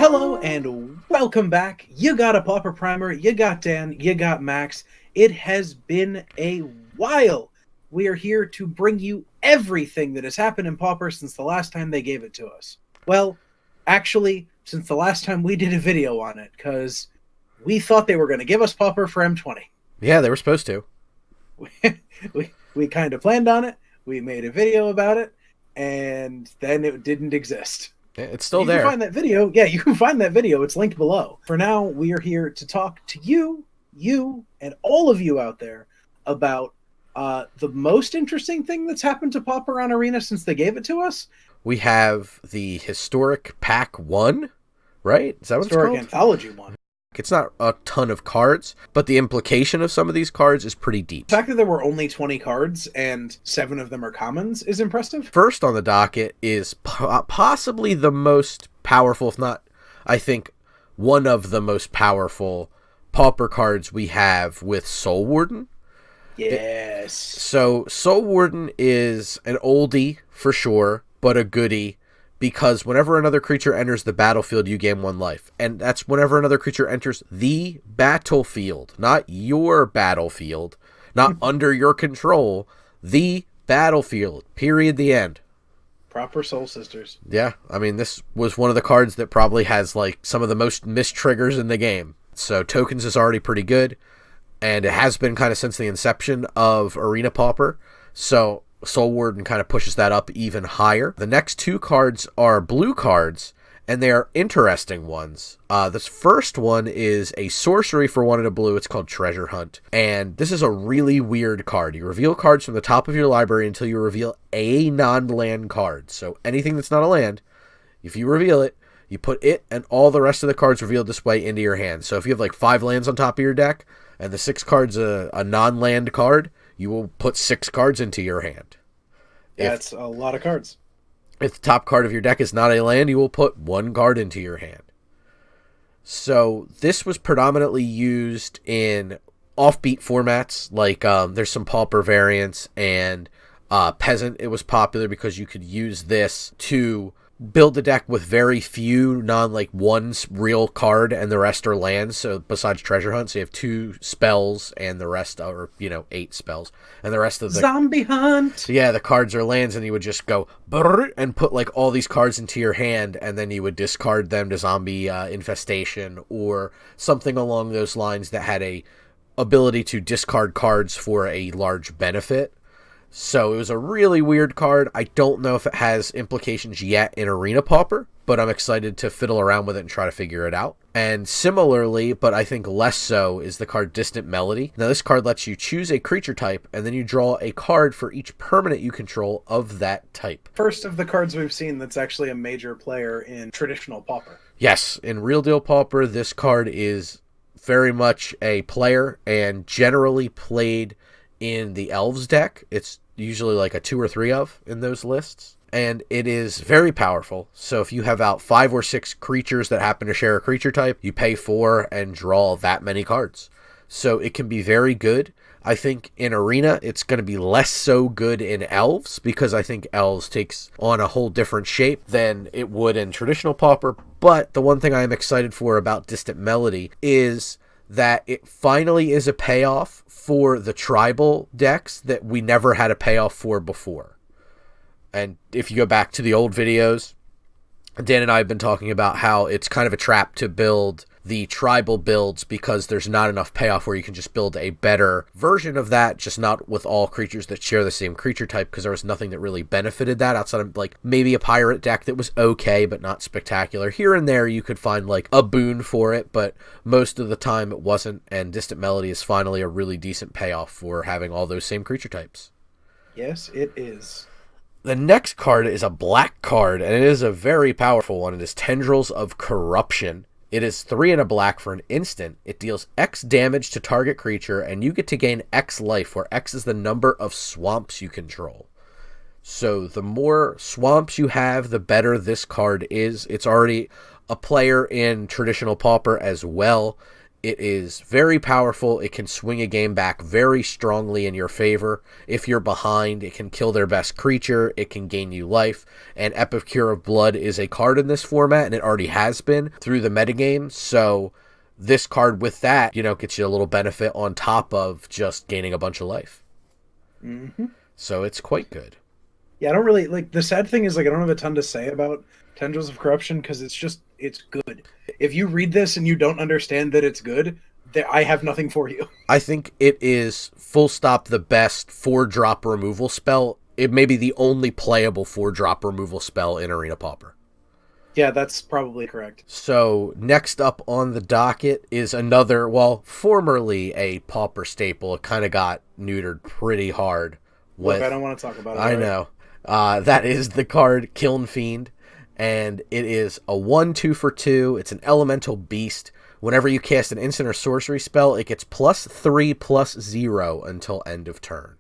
Hello and welcome back. You got a Pauper Primer, you got Dan, you got Max. It has been a while. We are here to bring you everything that has happened in Pauper since the last time they gave it to us. Well, actually, since the last time we did a video on it, because we thought they were going to give us Pauper for M20. Yeah, they were supposed to. we kind of planned on it, we made a video about it, and then it didn't exist. It's still there. You can find that video. Yeah, you can find that video. It's linked below. For now, we are here to talk to you, and all of you out there about the most interesting thing that's happened to Pauper on Arena since they gave it to us. We have the Historic Pack 1, right? Is that what Historic it's called? Anthology 1. It's not a ton of cards, but the implication of some of these cards is pretty deep. The fact that there were only 20 cards and 7 of them are commons is impressive. First on the docket is possibly the most powerful, if not, I think, one of the most powerful Pauper cards we have with Soul Warden. Yes. So Soul Warden is an oldie for sure, but a goodie. Because whenever another creature enters the battlefield, you gain 1 life. And that's whenever another creature enters the battlefield. Not your battlefield. Not under your control. The battlefield. Period. The end. Proper Soul Sisters. Yeah. I mean, this was one of the cards that probably has, like, some of the most missed triggers in the game. So tokens is already pretty good. And it has been kind of since the inception of Arena Pauper. So Soul Warden kind of pushes that up even higher. The next 2 cards are blue cards, and they are interesting ones. This first one is a sorcery for 1 and a blue. It's called Treasure Hunt. And this is a really weird card. You reveal cards from the top of your library until you reveal a non-land card. So anything that's not a land, if you reveal it, you put it and all the rest of the cards revealed this way into your hand. So if you have like 5 lands on top of your deck, and the 6th card's a non-land card, you will put 6 cards into your hand. That's a lot of cards. If the top card of your deck is not a land, you will put 1 card into your hand. So this was predominantly used in offbeat formats, like there's some Pauper variants, and Peasant. It was popular because you could use this to build the deck with very few one real card and the rest are lands. So besides Treasure Hunt, so you have 2 spells and the rest are 8 spells, and the rest of the Zombie Hunt. Yeah, the cards are lands, and you would just go brrr, and put like all these cards into your hand, and then you would discard them to Zombie Infestation or something along those lines that had a ability to discard cards for a large benefit. So it was a really weird card. I don't know if it has implications yet in Arena Pauper, but I'm excited to fiddle around with it and try to figure it out. And similarly, but I think less so, is the card Distant Melody. Now this card lets you choose a creature type, and then you draw a card for each permanent you control of that type. First of the cards we've seen that's actually a major player in traditional Pauper. Yes, in Real Deal Pauper, this card is very much a player and generally played in the Elves deck. It's usually like a 2 or 3 of in those lists. And it is very powerful. So if you have out 5 or 6 creatures that happen to share a creature type, you pay 4 and draw that many cards. So it can be very good. I think in Arena, it's going to be less so good in Elves, because I think Elves takes on a whole different shape than it would in traditional Pauper. But the one thing I am excited for about Distant Melody is that it finally is a payoff for the tribal decks that we never had a payoff for before. And if you go back to the old videos, Dan and I have been talking about how it's kind of a trap to build the tribal builds because there's not enough payoff where you can just build a better version of that, just not with all creatures that share the same creature type, because there was nothing that really benefited that outside of like maybe a pirate deck that was okay but not spectacular. Here and there you could find like a boon for it, but most of the time it wasn't, and Distant Melody is finally a really decent payoff for having all those same creature types. Yes, it is. The next card is a black card, and it is a very powerful one. It is Tendrils of Corruption. It is 3 and a black for an instant. It deals X damage to target creature, and you get to gain X life, where X is the number of swamps you control. So the more swamps you have, the better this card is. It's already a player in traditional Pauper as well. It is very powerful. It can swing a game back very strongly in your favor. If you're behind, it can kill their best creature. It can gain you life. And Epicure of Blood is a card in this format, and it already has been through the metagame. So this card with that, gets you a little benefit on top of just gaining a bunch of life. Mm-hmm. So it's quite good. Yeah, I don't really the sad thing is I don't have a ton to say about Tendrils of Corruption because it's good. If you read this and you don't understand that it's good, I have nothing for you. I think it is full stop the best 4-drop removal spell. It may be the only playable 4-drop removal spell in Arena Pauper. Yeah, that's probably correct. So next up on the docket is another, formerly a Pauper staple. It kind of got neutered pretty hard. Look, I don't want to talk about it. I know. That is the card Kiln Fiend, and it is a 1/2 for 2. It's an elemental beast. Whenever you cast an instant or sorcery spell, it gets +3/+0 until end of turn.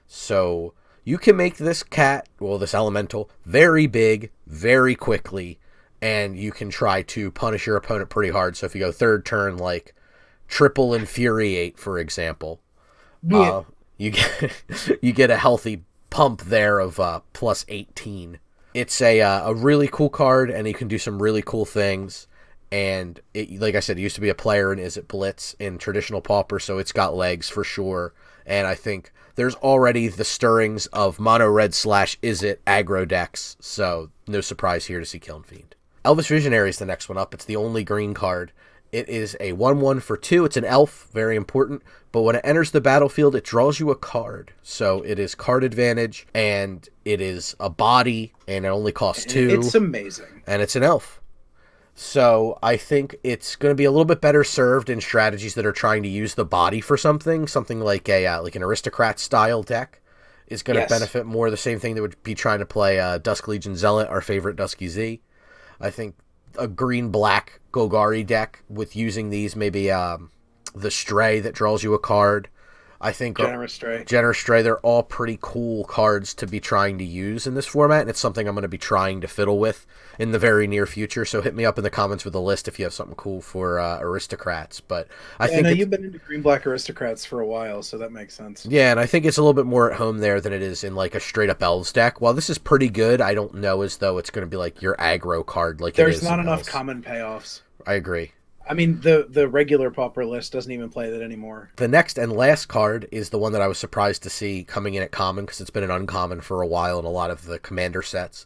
So you can make this this elemental, very big, very quickly, and you can try to punish your opponent pretty hard. So if you go third turn, like triple Infuriate, for example, Yeah. you get a healthy pump there of +18. It's a really cool card, and you can do some really cool things. And it, like I said, it used to be a player in Is It Blitz in traditional Pauper, so it's got legs for sure. And I think there's already the stirrings of mono red / Is It aggro decks, so no surprise here to see Kiln Fiend. Elvish Visionary is the next one up. It's the only green card. It is a 1/1 for 2. It's an elf, very important. But when it enters the battlefield, it draws you a card. So it is card advantage, and it is a body, and it only costs 2. It's amazing. And it's an elf. So I think it's going to be a little bit better served in strategies that are trying to use the body for something like an aristocrat style deck is going to benefit more. The same thing that would be trying to play Dusk Legion Zealot, our favorite Dusky Z. I think a green-black Golgari deck with using these, maybe the Stray that draws you a card. I think Generous Stray, they're all pretty cool cards to be trying to use in this format, and it's something I'm going to be trying to fiddle with in the very near future. So hit me up in the comments with a list if you have something cool for aristocrats. But I think you've been into green-black aristocrats for a while, so that makes sense. Yeah, and I think it's a little bit more at home there than it is in like a straight-up elves deck. While this is pretty good, I don't know as though it's going to be like your aggro card like There's it is not enough elves. common payoffs. I agree. I mean, the regular Pauper list doesn't even play that anymore. The next and last card is the one that I was surprised to see coming in at common, because it's been an uncommon for a while in a lot of the commander sets,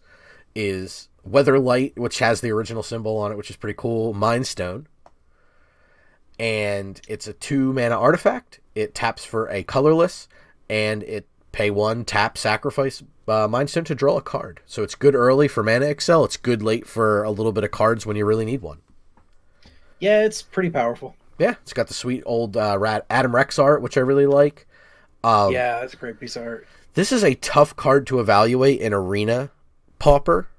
is Weatherlight, which has the original symbol on it, which is pretty cool, Mind Stone. And it's a 2-mana artifact. It taps for a colorless, and it pay 1, tap, sacrifice Mind Stone to draw a card. So it's good early for Mana Excel. It's good late for a little bit of cards when you really need one. Yeah, it's pretty powerful. Yeah, it's got the sweet old Adam Rex art, which I really like. Yeah, that's a great piece of art. This is a tough card to evaluate in Arena Pauper,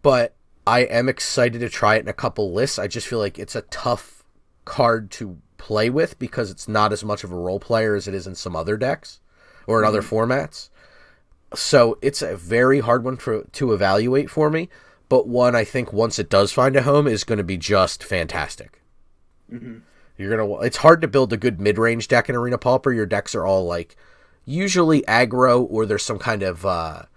but I am excited to try it in a couple lists. I just feel like it's a tough card to play with because it's not as much of a role player as it is in some other decks or in other formats. So it's a very hard one to evaluate for me, but one I think once it does find a home is going to be just fantastic. Mm-hmm. It's hard to build a good mid-range deck in Arena Pauper. Your decks are all like usually aggro, or there's some kind of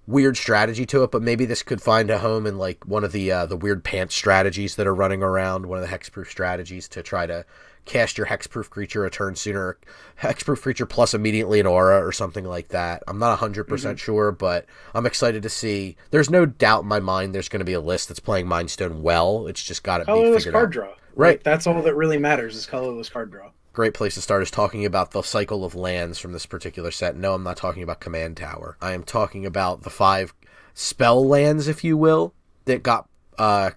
weird strategy to it, but maybe this could find a home in like one of the weird pants strategies that are running around, one of the hexproof strategies to try to cast your hexproof creature a turn sooner, hexproof creature plus immediately an aura or something like that. I'm not 100% sure, but I'm excited to see. There's no doubt in my mind there's going to be a list that's playing Mind Stone well. It's just got to be figured card out. Draw. Right. Like, that's all that really matters is colorless card draw. Great place to start is talking about the cycle of lands from this particular set. No, I'm not talking about Command Tower. I am talking about the 5 spell lands, if you will, that got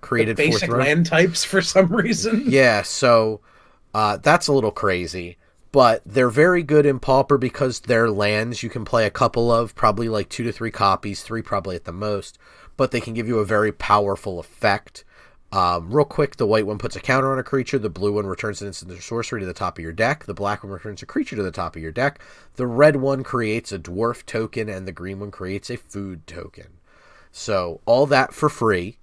created the basic land types for some reason. Yeah, so that's a little crazy. But they're very good in Pauper because they're lands you can play a couple of, probably like 2 to 3 copies, 3 probably at the most. But they can give you a very powerful effect. Real quick, the white one puts a counter on a creature, the blue one returns an instant or sorcery to the top of your deck, the black one returns a creature to the top of your deck, the red one creates a dwarf token, and the green one creates a food token. So all that for free,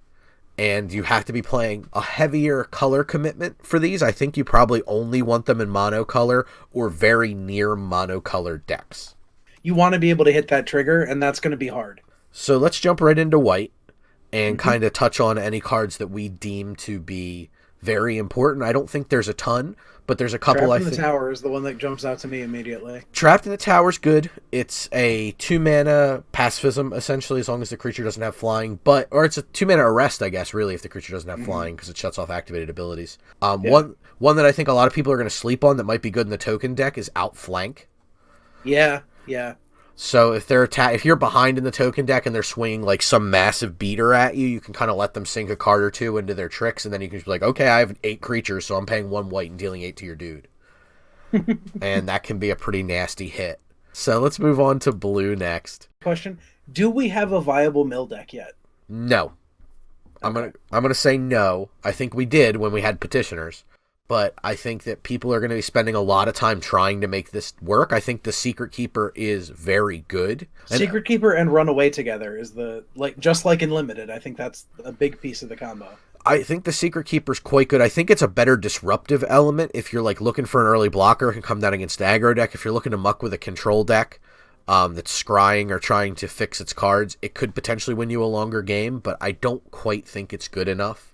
and you have to be playing a heavier color commitment for these. I think you probably only want them in monocolor or very near monocolored decks. You want to be able to hit that trigger, and that's going to be hard. So let's jump right into white and kind of touch on any cards that we deem to be very important. I don't think there's a ton, but there's a couple. Trapped in the Tower is the one that jumps out to me immediately. Trapped in the Tower is good. It's a 2-mana pacifism, essentially, as long as the creature doesn't have flying. Or it's a 2-mana arrest, I guess, really, if the creature doesn't have flying, because it shuts off activated abilities. One that I think a lot of people are going to sleep on that might be good in the token deck is Outflank. Yeah. So if if you're behind in the token deck and they're swinging like some massive beater at you, you can kind of let them sink a card or two into their tricks, and then you can be like, okay, I have 8 creatures, so I'm paying 1 white and dealing 8 to your dude. And that can be a pretty nasty hit. So let's move on to blue next. Question: do we have a viable mill deck yet? No. Okay. I'm gonna say no. I think we did when we had petitioners. But I think that people are going to be spending a lot of time trying to make this work. I think the Secret Keeper is very good. Secret Keeper and Runaway together is just like in Limited. I think that's a big piece of the combo. I think the Secret Keeper is quite good. I think it's a better disruptive element if you're like looking for an early blocker. It can come down against the aggro deck. If you're looking to muck with a control deck that's scrying or trying to fix its cards, it could potentially win you a longer game, but I don't quite think it's good enough.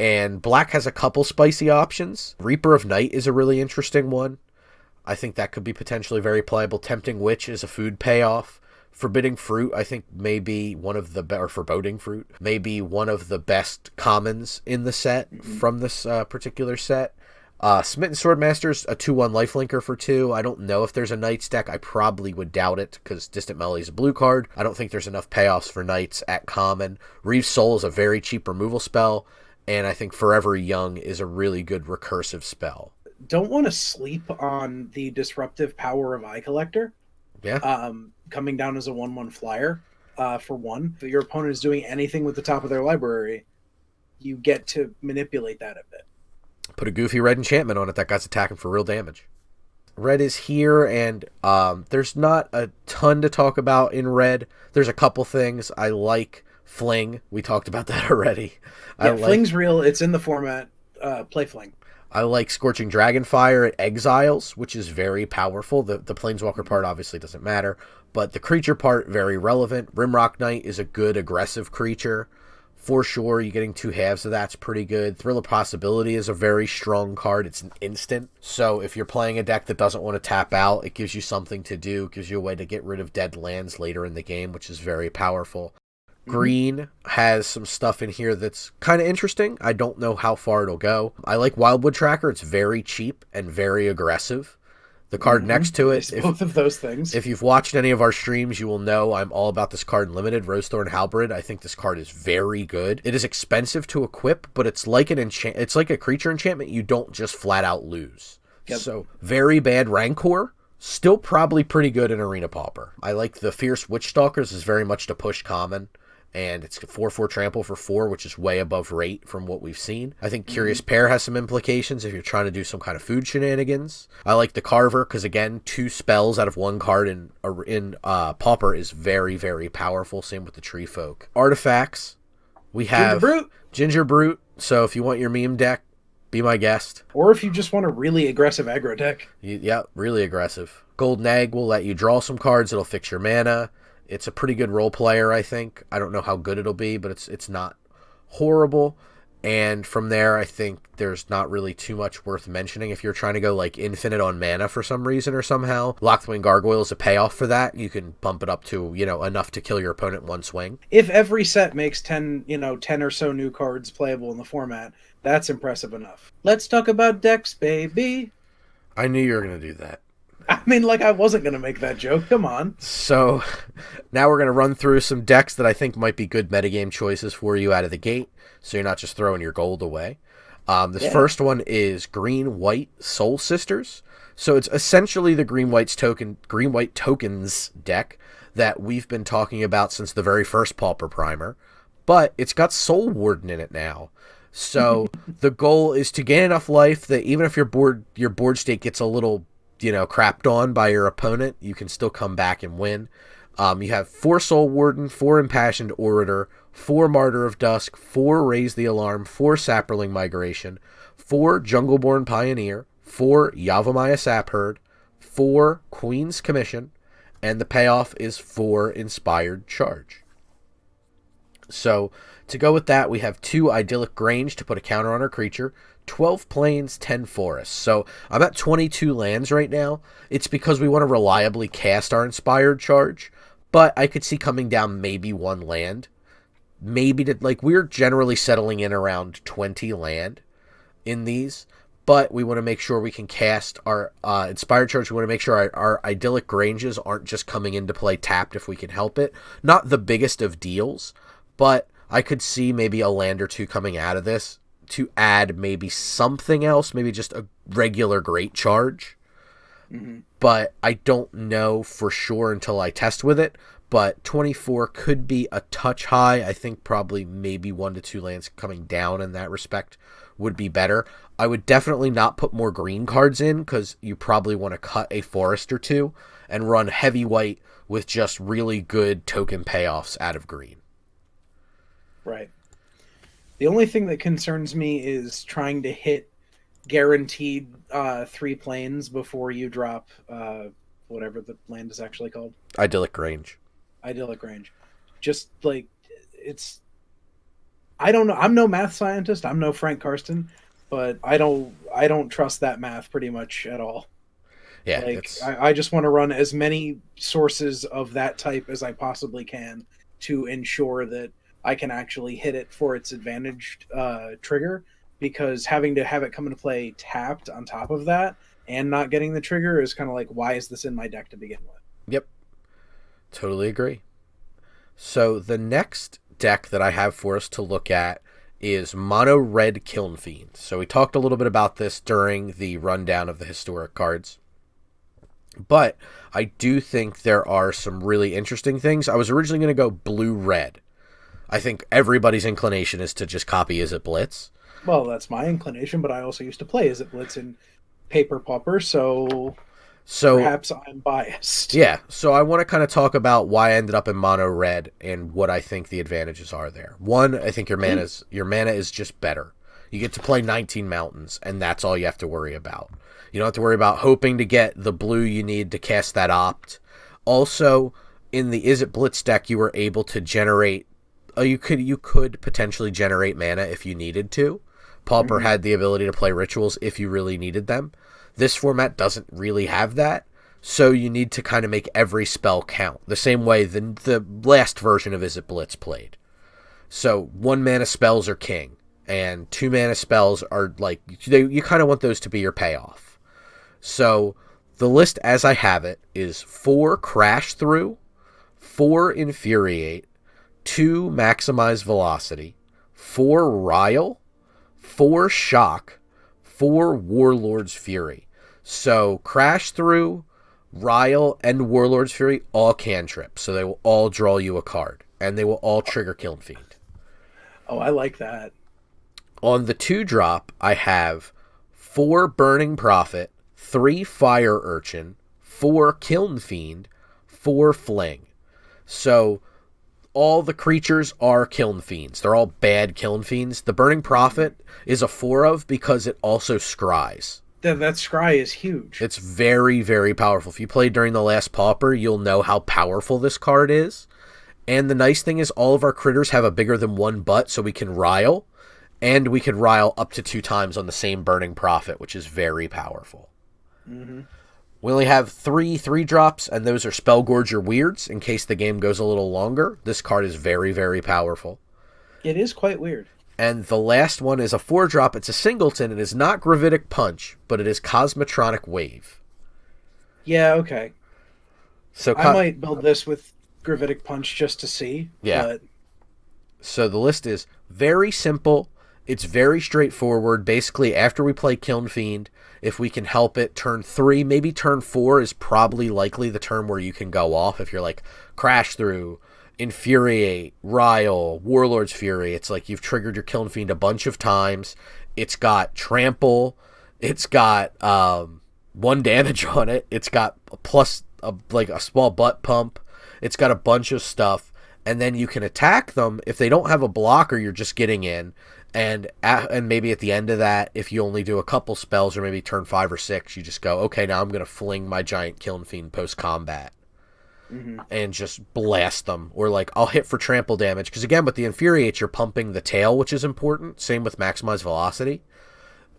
And black has a couple spicy options. Reaper of Night is a really interesting one. I think that could be potentially very playable. Tempting Witch is a food payoff. Forbidding Fruit, I think, may be one of the or Foreboding Fruit, may be one of the best commons in the set from this particular set. Smitten Swordmaster's a 2/1 lifelinker for 2. I don't know if there's a Knights deck. I probably would doubt it because Distant Melee is a blue card. I don't think there's enough payoffs for Knights at common. Reeve's Soul is a very cheap removal spell. And I think Forever Young is a really good recursive spell. Don't want to sleep on the disruptive power of Eye Collector. Yeah. Coming down as a 1/1 flyer, for 1. If your opponent is doing anything with the top of their library, you get to manipulate that a bit. Put a goofy red enchantment on it. That guy's attacking for real damage. Red is here, and there's not a ton to talk about in red. There's a couple things. I like Fling. We talked about that already. Yeah, Fling's real. It's in the format. Play Fling. I like Scorching Dragonfire. It exiles, which is very powerful. The Planeswalker part obviously doesn't matter, but the creature part, very relevant. Rimrock Knight is a good aggressive creature. For sure, you're getting 2 halves of that's pretty good. Thrill of Possibility is a very strong card. It's an instant. So if you're playing a deck that doesn't want to tap out, it gives you something to do. It gives you a way to get rid of dead lands later in the game, which is very powerful. Green has some stuff in here that's kind of interesting. I don't know how far it'll go. I like Wildwood Tracker. It's very cheap and very aggressive. The card next to it, both of those things. If you've watched any of our streams, you will know I'm all about this card in Limited, Rosethorn Halberd. I think this card is very good. It is expensive to equip, but it's like it's like a creature enchantment you don't just flat out lose. Yep. So, very bad Rancor. Still probably pretty good in Arena Pauper. I like the Fierce Witch Stalkers is very much to push common. And it's 4/4 trample for 4, which is way above rate from what we've seen. I think Curious Pair has some implications if you're trying to do some kind of food shenanigans. I like the Carver because, again, 2 spells out of 1 card in Pauper is very, very powerful. Same with the Tree Folk. Artifacts, we have Ginger Brute. So if you want your meme deck, be my guest. Or if you just want a really aggressive aggro deck. Yeah, really aggressive. Golden Egg will let you draw some cards. It'll fix your mana. It's a pretty good role player, I think. I don't know how good it'll be, but it's not horrible. And from there, I think there's not really too much worth mentioning. If you're trying to go like infinite on mana for some reason or somehow, Lockthwing Gargoyle is a payoff for that. You can bump it up to, enough to kill your opponent in 1 swing. If every set makes 10 or so new cards playable in the format, that's impressive enough. Let's talk about decks, baby. I knew you were going to do that. I mean, I wasn't going to make that joke. Come on. So, now we're going to run through some decks that I think might be good metagame choices for you out of the gate, so you're not just throwing your gold away. First one is Green-White Soul Sisters. So, it's essentially the Green-White Tokens deck that we've been talking about since the very first Pauper Primer, but it's got Soul Warden in it now. So, the goal is to gain enough life that even if your board state gets a little crapped on by your opponent, you can still come back and win. You have 4 Soul Warden, 4 Impassioned Orator, 4 Martyr of Dusk, 4 Raise the Alarm, 4 Sapperling Migration, 4 Jungleborn Pioneer, 4 Yavimaya Sapherd, 4 Queen's Commission, and the payoff is 4 Inspired Charge. So, to go with that, we have 2 Idyllic Grange to put a counter on our creature, 12 plains, 10 forests. So, I'm at 22 lands right now. It's because we want to reliably cast our Inspired Charge, but I could see coming down maybe 1 land. Maybe, we're generally settling in around 20 land in these, but we want to make sure we can cast our Inspired Charge. We want to make sure our Idyllic Granges aren't just coming into play tapped if we can help it. Not the biggest of deals, but I could see maybe a land or 2 coming out of this to add maybe something else, maybe just a regular Great Charge. Mm-hmm. But I don't know for sure until I test with it. But 24 could be a touch high. I think probably maybe 1 to 2 lands coming down in that respect would be better. I would definitely not put more green cards in because you probably want to cut a forest or 2 and run heavy white with just really good token payoffs out of green. Right. The only thing that concerns me is trying to hit guaranteed 3 planes before you drop whatever the land is actually called. Idyllic Grange. Idyllic Range. Just it's... I don't know. I'm no math scientist. I'm no Frank Karsten, but I don't trust that math pretty much at all. Yeah, I just want to run as many sources of that type as I possibly can to ensure that I can actually hit it for its advantaged trigger, because having to have it come into play tapped on top of that and not getting the trigger is kind of like, why is this in my deck to begin with? Yep. Totally agree. So the next deck that I have for us to look at is Mono Red Kiln Fiend. So we talked a little bit about this during the rundown of the historic cards. But I do think there are some really interesting things. I was originally going to go blue-red. I think everybody's inclination is to just copy Izzet Blitz. Well, that's my inclination, but I also used to play Izzet Blitz in Pauper, so perhaps I'm biased. Yeah, so I want to kind of talk about why I ended up in mono red and what I think the advantages are there. One, I think your mana is just better. You get to play 19 mountains, and that's all you have to worry about. You don't have to worry about hoping to get the blue you need to cast that opt. Also, in the Izzet Blitz deck, you were able to generate... you could potentially generate mana if you needed to. Pauper had the ability to play rituals if you really needed them. This format doesn't really have that, so you need to kind of make every spell count, the same way the last version of Izzet Blitz played. So 1 mana spells are king, and 2 mana spells are like, you kind of want those to be your payoff. So the list as I have it is 4 Crash Through, 4 Infuriate, 2 Maximize Velocity, 4 Rile, 4 Shock, 4 Warlord's Fury. So Crash Through, Rile, and Warlord's Fury all cantrip. So they will all draw you a card. And they will all trigger Kiln Fiend. Oh, I like that. On the 2-drop, I have 4 Burning Prophet, 3 Fire Urchin, 4 Kiln Fiend, 4 Fling. So all the creatures are Kiln Fiends. They're all bad Kiln Fiends. The Burning Prophet is a 4 of because it also scries. That scry is huge. It's very, very powerful. If you played during the last Pauper, you'll know how powerful this card is. And the nice thing is all of our critters have a bigger than 1 butt, so we can rile. And we could rile up to 2 times on the same Burning Prophet, which is very powerful. Mm-hmm. We only have 3 3-drops, and those are Spellgorge or Weirds, in case the game goes a little longer. This card is very, very powerful. It is quite weird. And the last one is a 4-drop. It's a singleton. It is not Gravitic Punch, but it is Cosmotronic Wave. Yeah, okay. So I might build this with Gravitic Punch just to see. Yeah. But... So the list is very simple. It's very straightforward. Basically, after we play Kiln Fiend, if we can help it, turn 3, maybe turn 4 is probably likely the turn where you can go off. If you're like Crash Through, Infuriate, Rile, Warlord's Fury, it's like you've triggered your Kiln Fiend a bunch of times. It's got Trample. It's got 1 damage on it. It's got plus a small butt pump. It's got a bunch of stuff, and then you can attack them. If they don't have a blocker, you're just getting in. And maybe at the end of that, if you only do a couple spells, or maybe turn 5 or 6, you just go, okay, now I'm going to fling my giant Kiln Fiend post-combat. And just blast them. Or, like, I'll hit for trample damage. Because, again, with the Infuriate, you're pumping the tail, which is important. Same with Maximize Velocity.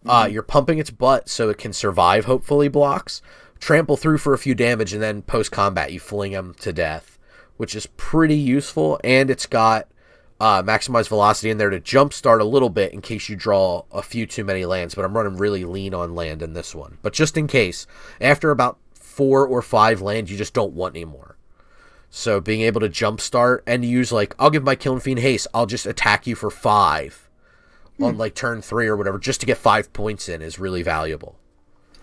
You're pumping its butt so it can survive, hopefully, blocks. Trample through for a few damage, and then post-combat, you fling them to death. Which is pretty useful. And it's got Maximize Velocity in there to jumpstart a little bit in case you draw a few too many lands. But I'm running really lean on land in this one. But just in case, after about 4 or 5 lands, you just don't want anymore. So being able to jumpstart and use, like, I'll give my Kiln Fiend haste. I'll just attack you for 5 on, like, turn 3 or whatever, just to get 5 points in is really valuable.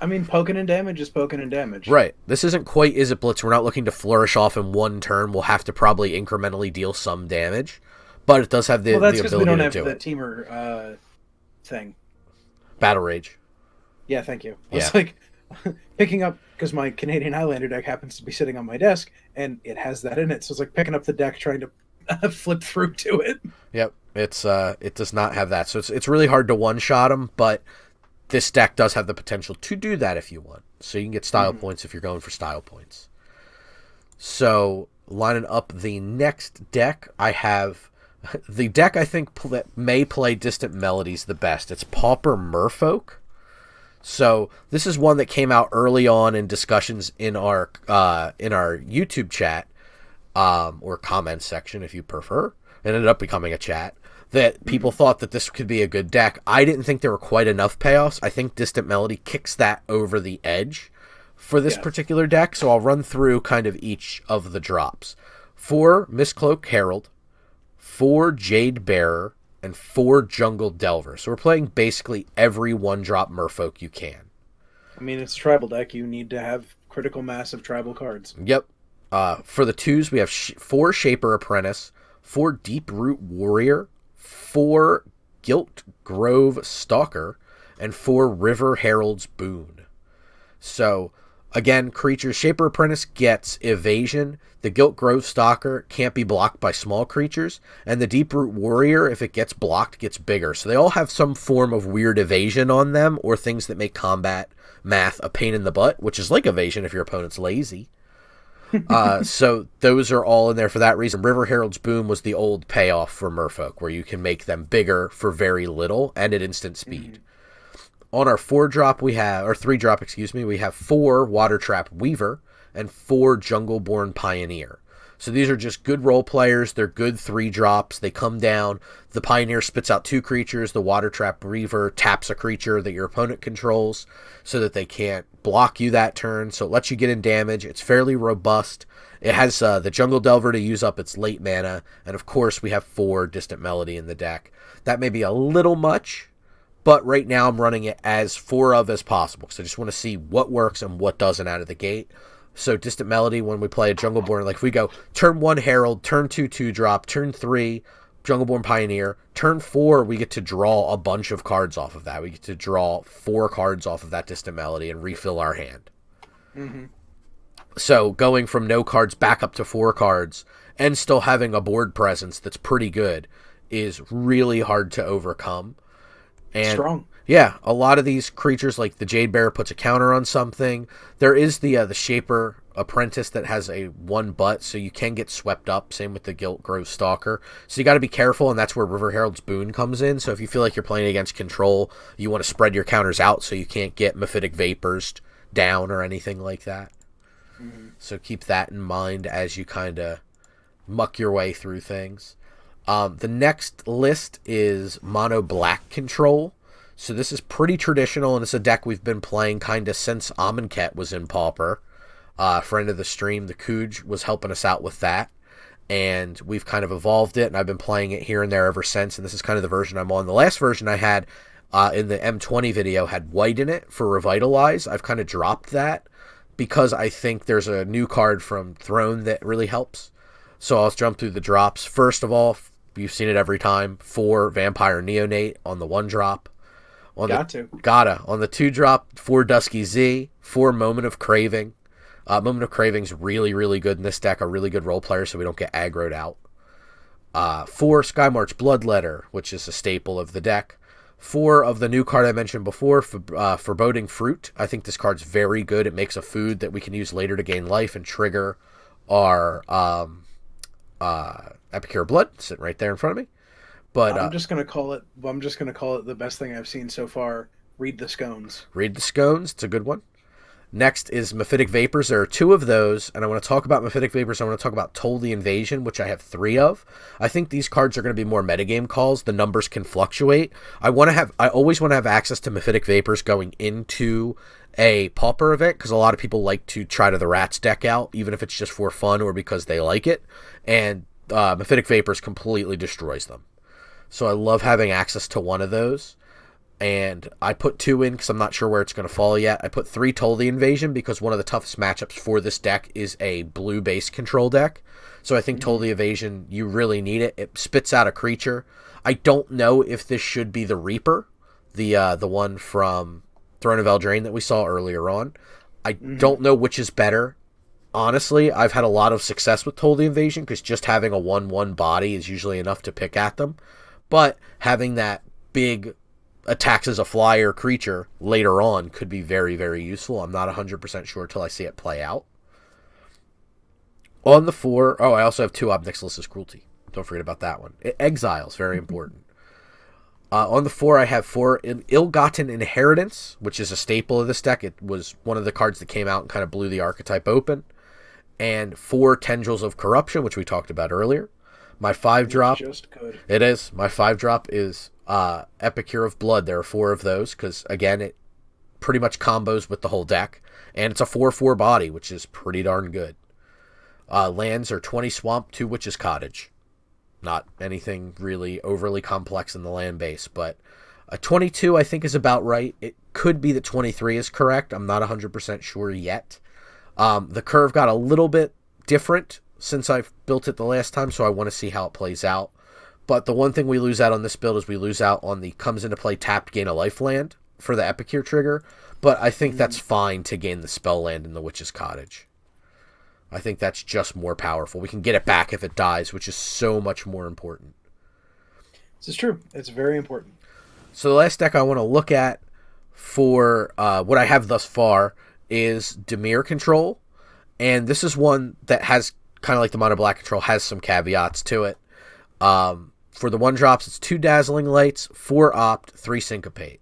I mean, poking and damage is poking and damage. Right. This isn't quite Izzet Blitz. We're not looking to flourish off in one turn. We'll have to probably incrementally deal some damage. But it does have the ability to do it. Well, that's because we don't have the Teamer thing. Battle Rage. Yeah, thank you. I was like, picking up, because my Canadian Highlander deck happens to be sitting on my desk, and it has that in it. So it's like picking up the deck, trying to flip through to it. Yep, it does not have that. So it's really hard to one-shot them, but this deck does have the potential to do that if you want. So you can get style points if you're going for style points. So lining up the next deck, I have the deck I think that may play Distant Melodies the best. It's Pauper Merfolk. So this is one that came out early on in discussions in our YouTube chat, or comments section if you prefer. It ended up becoming a chat. That people thought that this could be a good deck. I didn't think there were quite enough payoffs. I think Distant Melody kicks that over the edge for this particular deck. So I'll run through kind of each of the drops. 4 Mistcloak Herald, 4 Jade Bearer, and 4 Jungle Delver. So we're playing basically every 1-drop Merfolk you can. I mean, it's a tribal deck. You need to have critical mass of tribal cards. Yep. For the 2s, we have 4 Shaper Apprentice, 4 Deep Root Warrior, 4 Gilt Grove Stalker, and 4 River Herald's Boon. So, again, creatures, Shaper Apprentice gets evasion. The Gilt Grove Stalker can't be blocked by small creatures. And the Deep Root Warrior, if it gets blocked, gets bigger. So they all have some form of weird evasion on them, or things that make combat math a pain in the butt, which is like evasion if your opponent's lazy. So those are all in there for that reason. River Herald's Boom was the old payoff for Merfolk, where you can make them bigger for very little and at instant speed. On our 3-drop, we have 4 Water Trap Weaver and 4 Jungleborn Pioneer. So these are just good role players. They're good 3-drops. They come down. The Pioneer spits out 2 creatures. The Water Trap Weaver taps a creature that your opponent controls so that they can't block you that turn. So it lets you get in damage. It's fairly robust. It has the Jungle Delver to use up its late mana. And of course, we have 4 Distant Melody in the deck. That may be a little much, but right now I'm running it as 4 of as possible. So I just want to see what works and what doesn't out of the gate. So Distant Melody, when we play a Jungleborn, like if we go turn 1 Herald, turn 2 2-drop, turn 3 Jungleborn Pioneer, turn 4 we get to draw a bunch of cards off of that. We get to draw 4 cards off of that Distant Melody and refill our hand. So going from no cards back up to 4 cards and still having a board presence that's pretty good is really hard to overcome. And strong. Yeah, a lot of these creatures, like the Jade Bearer, puts a counter on something. There is the Shaper Apprentice that has a 1 butt, so you can get swept up. Same with the Gilt Grove Stalker. So you got to be careful, and that's where River Herald's Boon comes in. So if you feel like you're playing against control, you want to spread your counters out so you can't get Mephitic Vapors down or anything like that. So keep that in mind as you kind of muck your way through things. The next list is Mono Black Control. So this is pretty traditional, and it's a deck we've been playing kind of since Amonkhet was in Pauper. Friend of the stream, the Cooge, was helping us out with that. And we've kind of evolved it, and I've been playing it here and there ever since, and this is kind of the version I'm on. The last version I had in the M20 video had white in it for Revitalize. I've kind of dropped that because I think there's a new card from Throne that really helps. So I'll jump through the drops. First of all, you've seen it every time, 4 Vampire Neonate on the 1-drop. On the 2-drop, 4 Dusky Z, 4 Moment of Craving, Moment of Craving's really, really good in this deck, a really good role player, so we don't get aggroed out. 4, Skymarch Bloodletter, which is a staple of the deck. 4 of the new card I mentioned before, Foreboding Fruit. I think this card's very good. It makes a food that we can use later to gain life and trigger our Epicure Blood, sitting right there in front of me. But I'm just gonna call it. I'm just gonna call it the best thing I've seen so far. Read the scones. Read the Scones. It's a good one. Next is Mephitic Vapors. There are 2 of those, and I want to talk about Mephitic Vapors. I want to talk about Toll the Invasion, which I have 3 of. I think these cards are going to be more metagame calls. The numbers can fluctuate. I always want to have access to Mephitic Vapors going into a Pauper event, because a lot of people like to try to the Rats deck out, even if it's just for fun or because they like it. And Mephitic Vapors completely destroys them. So I love having access to one of those. And I put 2 in because I'm not sure where it's going to fall yet. I put 3 Toll the Invasion because one of the toughest matchups for this deck is a blue-based control deck. So I think Toll the Invasion, you really need it. It spits out a creature. I don't know if this should be the Reaper, the one from Throne of Eldraine that we saw earlier on. I don't know which is better. Honestly, I've had a lot of success with Toll the Invasion because just having a 1/1 body is usually enough to pick at them. But having that big attacks as a flyer creature later on could be very, very useful. I'm not 100% sure until I see it play out. On the 4, I also have 2 Ob Nixilis's Cruelty. Don't forget about that one. Exile's very important. On the 4, I have 4 Ill-Gotten Inheritance, which is a staple of this deck. It was one of the cards that came out and kind of blew the archetype open. And 4 Tendrils of Corruption, which we talked about earlier. My 5-drop... Just good. It is. My 5-drop is Epicure of Blood. There are 4 of those because, again, it pretty much combos with the whole deck. And it's a 4/4 body, which is pretty darn good. Lands are 20 Swamp, 2 Witch's Cottage. Not anything really overly complex in the land base, but 22 I think is about right. It could be that 23 is correct. I'm not 100% sure yet. The curve got a little bit different since I've built it the last time, so I want to see how it plays out. But the one thing we lose out on this build is we lose out on the comes into play tapped gain a life land for the Epicure trigger, but I think that's fine to gain the spell land in the Witch's Cottage. I think that's just more powerful. We can get it back if it dies, which is so much more important. This is true. It's very important. So the last deck I want to look at for what I have thus far is Dimir Control, and this is one that has, kind of like the Mono Black Control, has some caveats to it. For the 1-drops, it's 2 Dazzling Lights, 4 Opt, 3 Syncopate.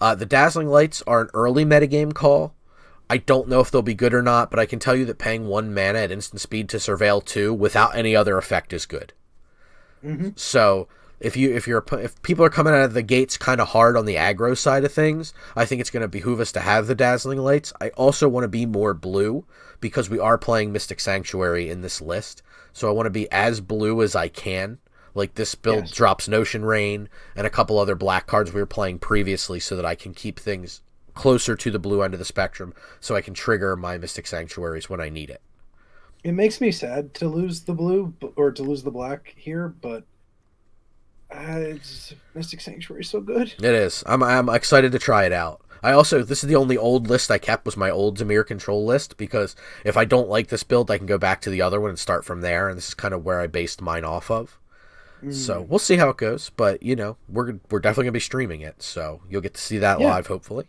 The Dazzling Lights are an early metagame call. I don't know if they'll be good or not, but I can tell you that paying 1 mana at instant speed to Surveil 2 without any other effect is good. So if people are coming out of the gates kind of hard on the aggro side of things, I think it's going to behoove us to have the Dazzling Lights. I also want to be more blue because we are playing Mystic Sanctuary in this list, so I want to be as blue as I can. Like this build drops Notion Rain and a couple other black cards we were playing previously so that I can keep things closer to the blue end of the spectrum so I can trigger my Mystic Sanctuaries when I need it. It makes me sad to lose the blue or to lose the black here, but Mystic Sanctuary is so good. It is. I'm excited to try it out. This is the only old list I kept was my old Dimir Control list, because if I don't like this build, I can go back to the other one and start from there, and this is kind of where I based mine off of. So we'll see how it goes, but we're definitely going to be streaming it, so you'll get to see that live, hopefully.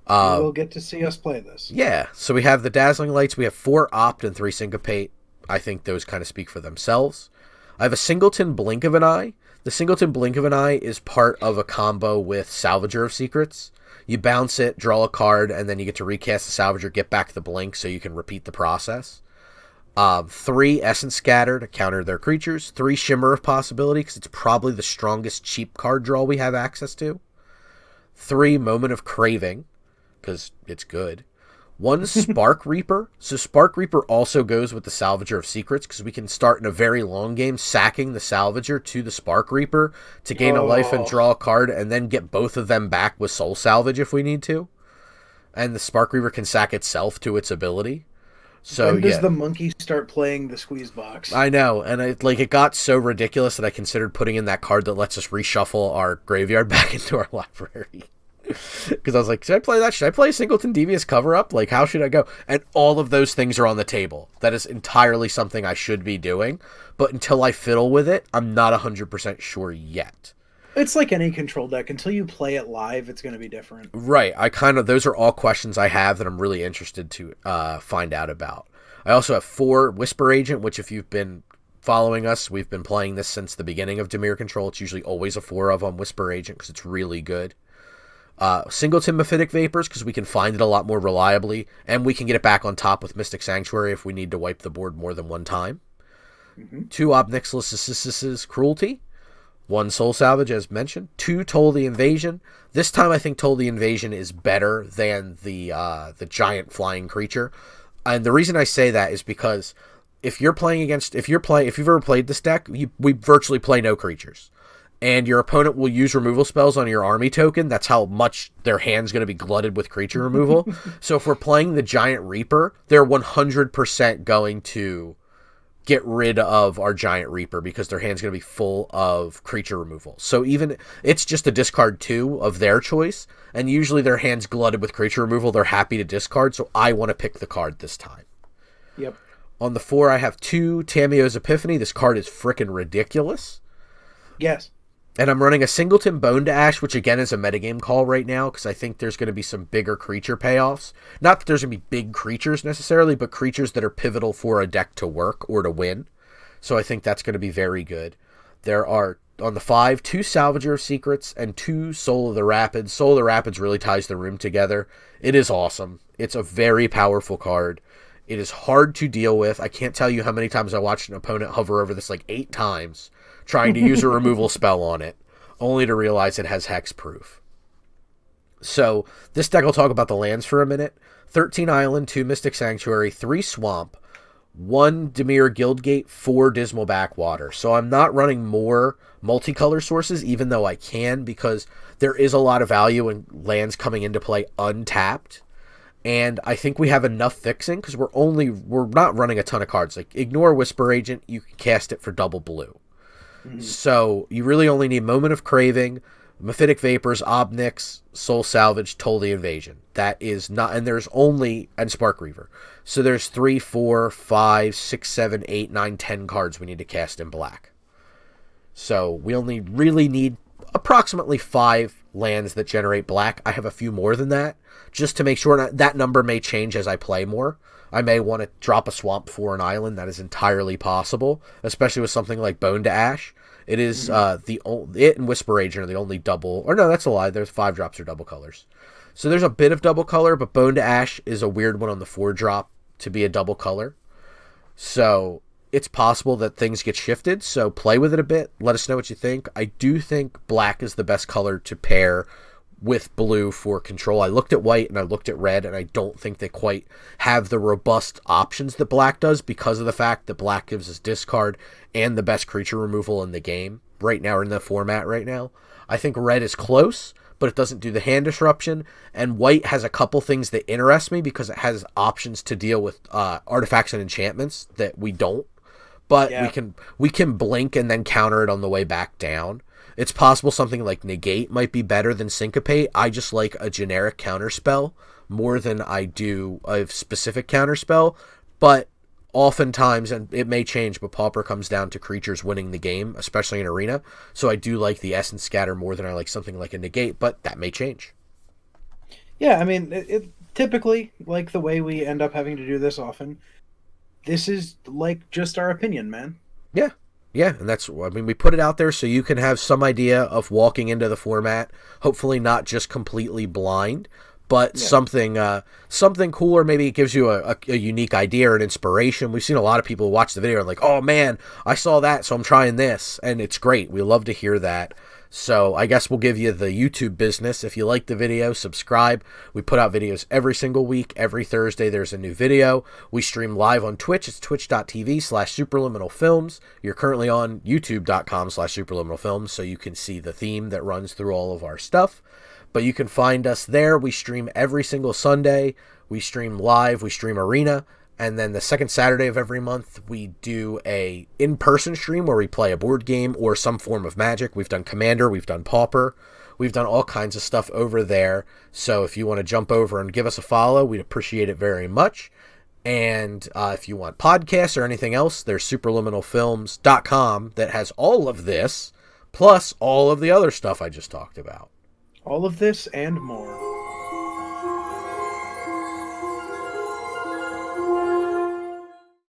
You will get to see us play this. Yeah, so we have the Dazzling Lights, we have 4 Opt and 3 Syncopate. I think those kind of speak for themselves. I have a Singleton Blink of an Eye. The Singleton Blink of an Eye is part of a combo with Salvager of Secrets. You bounce it, draw a card, and then you get to recast the Salvager, get back the Blink so you can repeat the process. 3 Essence Scatter to counter their creatures. 3 Shimmer of Possibility, because it's probably the strongest cheap card draw we have access to. 3 Moment of Craving, because it's good. 1 Spark Reaper. So Spark Reaper also goes with the Salvager of Secrets, because we can start in a very long game sacking the Salvager to the Spark Reaper to gain a life and draw a card, and then get both of them back with Soul Salvage if we need to. And the Spark Reaper can sack itself to its ability. So when does the monkey start playing the squeeze box? I know, and it got so ridiculous that I considered putting in that card that lets us reshuffle our graveyard back into our library. Because I was like, should I play that? Should I play Singleton Devious Cover Up? Like, how should I go? And all of those things are on the table. That is entirely something I should be doing. But until I fiddle with it, I'm not 100% sure yet. It's like any control deck. Until you play it live, it's going to be different. Right. Those are all questions I have that I'm really interested to find out about. I also have 4 Whisper Agent, which if you've been following us, we've been playing this since the beginning of Dimir Control. It's usually always a 4 of on Whisper Agent because it's really good. Singleton Mephitic Vapors because we can find it a lot more reliably, and we can get it back on top with Mystic Sanctuary if we need to wipe the board more than one time. 2 Obnixilis Cruelty. 1 Soul Salvage, as mentioned. 2 Toll the Invasion. This time I think Toll the Invasion is better than the giant flying creature. And the reason I say that is because if you've ever played this deck, we virtually play no creatures. And your opponent will use removal spells on your army token. That's how much their hand's going to be glutted with creature removal. So if we're playing the Giant Reaper, they're 100% going to get rid of our Giant Reaper because their hand's going to be full of creature removal. So even it's just a discard 2 of their choice, and usually their hand's glutted with creature removal. They're happy to discard, so I want to pick the card this time. Yep. On the 4, I have 2 Tamio's Epiphany. This card is freaking ridiculous. Yes. And I'm running a Singleton Bone to Ash, which again is a metagame call right now because I think there's going to be some bigger creature payoffs. Not that there's going to be big creatures necessarily, but creatures that are pivotal for a deck to work or to win. So I think that's going to be very good. There are, on the 5, 2 Salvager of Secrets and 2 Soul of the Rapids. Soul of the Rapids really ties the room together. It is awesome. It's a very powerful card. It is hard to deal with. I can't tell you how many times I watched an opponent hover over this like 8 times trying to use a removal spell on it, only to realize it has hexproof. So this deck, I'll talk about the lands for a minute. 13 Island, 2 Mystic Sanctuary, 3 Swamp, 1 Dimir Guildgate, 4 Dismal Backwater. So I'm not running more multicolor sources, even though I can, because there is a lot of value in lands coming into play untapped. And I think we have enough fixing because we're not running a ton of cards. Like ignore Whisper Agent, you can cast it for double blue. So you really only need Moment of Craving, Mephitic Vapors, Obnix, Soul Salvage, Toll the Invasion. That is not, and there's only, and Spark Reaver. So there's 3, 4, 5, 6, 7, 8, 9, 10 cards we need to cast in black. So we only really need approximately 5 lands that generate black. I have a few more than that, just to make sure that number may change as I play more. I may want to drop a Swamp for an Island. That is entirely possible, especially with something like Bone to Ash. It is it and Whisper Agent are the only double, or no, that's a lie. There's 5 drops or double colors. So there's a bit of double color, but Bone to Ash is a weird one on the 4 drop to be a double color. So it's possible that things get shifted. So play with it a bit. Let us know what you think. I do think black is the best color to pair with blue for control. I looked at white and I looked at red, and I don't think they quite have the robust options that black does because of the fact that black gives us discard and the best creature removal in the game right now, or in the format right now. I think red is close, but it doesn't do the hand disruption, and white has a couple things that interest me because it has options to deal with artifacts and enchantments that we don't. But yeah, we can blink and then counter it on the way back down. It's possible something like Negate might be better than Syncopate. I just like a generic counterspell more than I do a specific counterspell. But oftentimes, and it may change, but Pauper comes down to creatures winning the game, especially in Arena. So I do like the Essence Scatter more than I like something like a Negate, but that may change. Yeah, I mean, it typically, like the way we end up having to do this often, this is like just our opinion, man. Yeah. Yeah, and we put it out there so you can have some idea of walking into the format, hopefully not just completely blind, but something cooler. Maybe it gives you a unique idea or an inspiration. We've seen a lot of people who watch the video and like, oh man, I saw that, so I'm trying this, and it's great. We love to hear that. So I guess we'll give you the YouTube business. If you like the video, subscribe. We put out videos every single week. Every Thursday there's a new video. We stream live on Twitch. It's twitch.tv/superliminalfilms. You're currently on youtube.com/superliminalfilms, so you can see the theme that runs through all of our stuff. But you can find us there. We stream every single Sunday. We stream live. We stream Arena. And then the second Saturday of every month, we do a in-person stream where we play a board game or some form of Magic. We've done Commander. We've done Pauper. We've done all kinds of stuff over there. So if you want to jump over and give us a follow, we'd appreciate it very much. And if you want podcasts or anything else, there's supraliminalfilms.com that has all of this, plus all of the other stuff I just talked about. All of this and more.